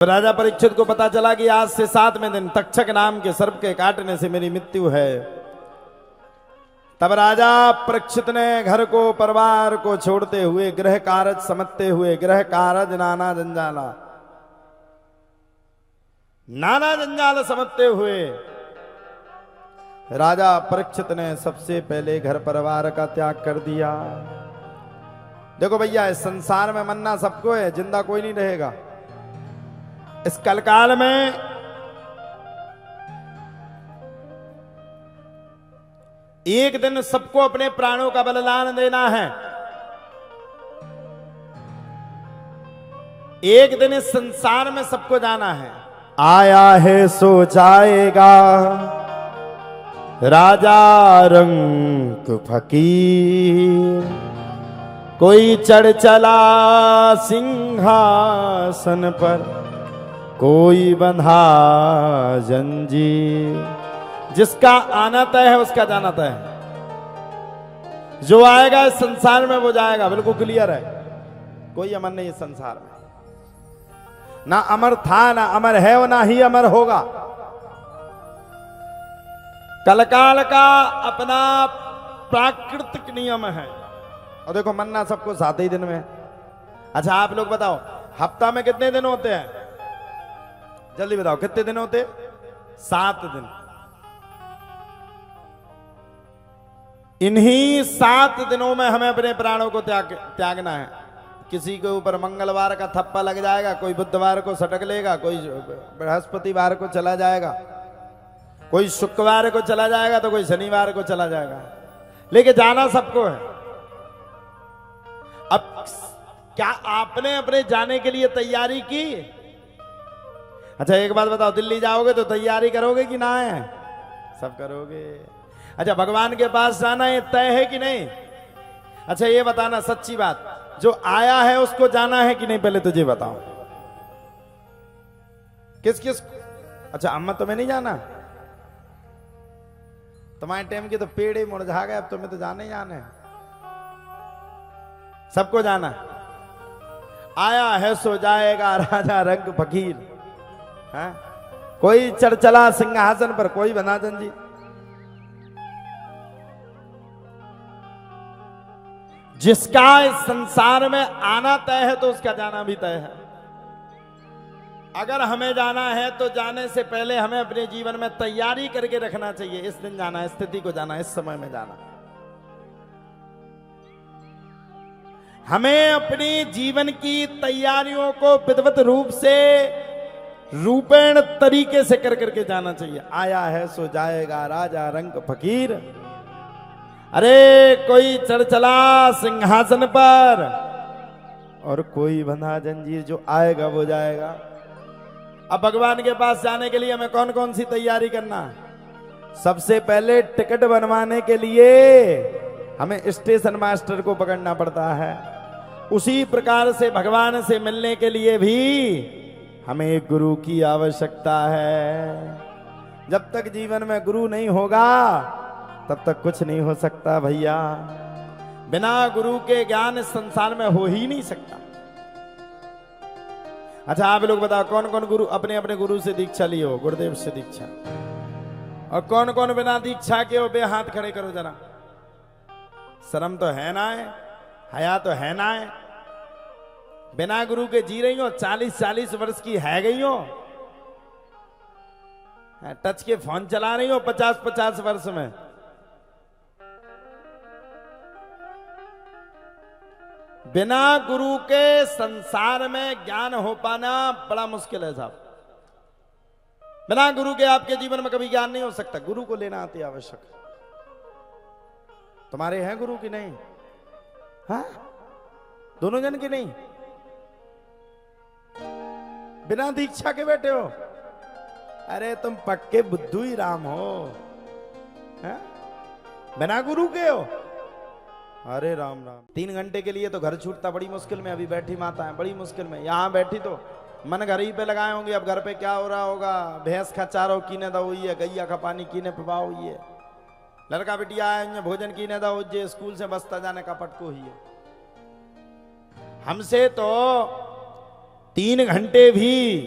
राजा परीक्षित को पता चला कि आज से 7वें दिन तक्षक नाम के सर्प के काटने से मेरी मृत्यु है। तब राजा परीक्षित ने घर को परिवार को छोड़ते हुए गृह कारज समझते हुए गृह कारज नाना जंजाल समझते हुए राजा परीक्षित ने सबसे पहले घर परिवार का त्याग कर दिया। देखो भैया, इस संसार में मरना सबको है, जिंदा कोई नहीं रहेगा। इस कलकाल में एक दिन सबको अपने प्राणों का बलिदान देना है। एक दिन इस संसार में सबको जाना है। आया है सो जाएगा राजा रंक फकीर, कोई चढ़ चला सिंहासन पर, कोई बंधा जंजीर। जिसका आना तय है उसका जाना तय है। जो आएगा इस संसार में वो जाएगा, बिल्कुल क्लियर है। कोई अमर नहीं इस संसार में, ना अमर था ना अमर है और ना ही अमर होगा। कलकाल का अपना प्राकृतिक नियम है। और देखो, मरना सबको 7 ही दिन में। अच्छा आप लोग बताओ, हफ्ता में कितने दिन होते हैं? जल्दी बताओ, कितने दिन होते? 7 दिन। इन्हीं 7 दिनों में हमें अपने प्राणों को त्यागना है। किसी के ऊपर मंगलवार का थप्पा लग जाएगा, कोई बुधवार को सटक लेगा, कोई बृहस्पतिवार को चला जाएगा, कोई शुक्रवार को चला जाएगा, तो कोई शनिवार को चला जाएगा, लेकिन जाना सबको है। अब क्या आपने अपने जाने के लिए तैयारी की? अच्छा एक बात बताओ, दिल्ली जाओगे तो तैयारी करोगे कि ना है? सब करोगे। अच्छा भगवान के पास जाना ये तय है कि नहीं? अच्छा ये बताना सच्ची बात, जो आया है उसको जाना है कि नहीं? पहले तुझे बताओ किस किस। अच्छा अम्मा तुम्हें नहीं जाना? तुम्हारे टाइम के तो पेड़ ही मुरझा गए, अब तुम्हें तो जाने ही जाना है। सबको जाना। आया है सो जाएगा राजा रंग फकीर, है? कोई चढ़ चला सिंहासन पर, कोई बना जंजीर। जिसका इस संसार में आना तय है तो उसका जाना भी तय है। अगर हमें जाना है तो जाने से पहले हमें अपने जीवन में तैयारी करके रखना चाहिए। इस दिन जाना, इस स्थिति को जाना, इस समय में जाना। हमें अपनी जीवन की तैयारियों को विधिवत रूप से, रूपेण तरीके से कर करके जाना चाहिए। आया है सो जाएगा राजा रंग फकीर, अरे कोई चढ़ चला सिंहासन पर और कोई बंधा जंजीर। जो आएगा वो जाएगा। अब भगवान के पास जाने के लिए हमें कौन कौन सी तैयारी करना? सबसे पहले टिकट बनवाने के लिए हमें स्टेशन मास्टर को पकड़ना पड़ता है। उसी प्रकार से भगवान से मिलने के लिए भी हमें एक गुरु की आवश्यकता है। जब तक जीवन में गुरु नहीं होगा तब तक कुछ नहीं हो सकता भैया। बिना गुरु के ज्ञान इस संसार में हो ही नहीं सकता। अच्छा आप लोग बताओ, कौन कौन गुरु अपने अपने गुरु से दीक्षा लिए हो? गुरुदेव से दीक्षा। और कौन कौन बिना दीक्षा के हो? बे हाथ खड़े करो जरा। शर्म तो है ना है, हया तो है ना है। बिना गुरु के जी रही हो, 40-40 वर्ष की है गई हो। टच के फोन चला रही हो 50-50 वर्ष में। बिना गुरु के संसार में ज्ञान हो पाना बड़ा मुश्किल है साहब। बिना गुरु के आपके जीवन में कभी ज्ञान नहीं हो सकता। गुरु को लेना अति आवश्यक है। तुम्हारे हैं गुरु की नहीं? हाँ, दोनों जन की नहीं? बिना दीक्षा के बैठे हो? अरे तुम पक्के बुद्धू ही राम हो। है? बिना गुरु के हो? अरे राम राम। 3 घंटे के लिए तो घर छूटता बड़ी मुश्किल में। अभी बैठी माता है बड़ी मुश्किल में। यहाँ बैठी तो मन घर ही पे लगाए होंगे। अब घर पे क्या हो रहा होगा? भैंस का चारो कीने दा हुई है, गैया का पानी कीने पिवा हुई है, लड़का बिटिया आए भोजन कीने दा हो, स्कूल से बसता जाने का पटको ही है। हमसे तो 3 घंटे भी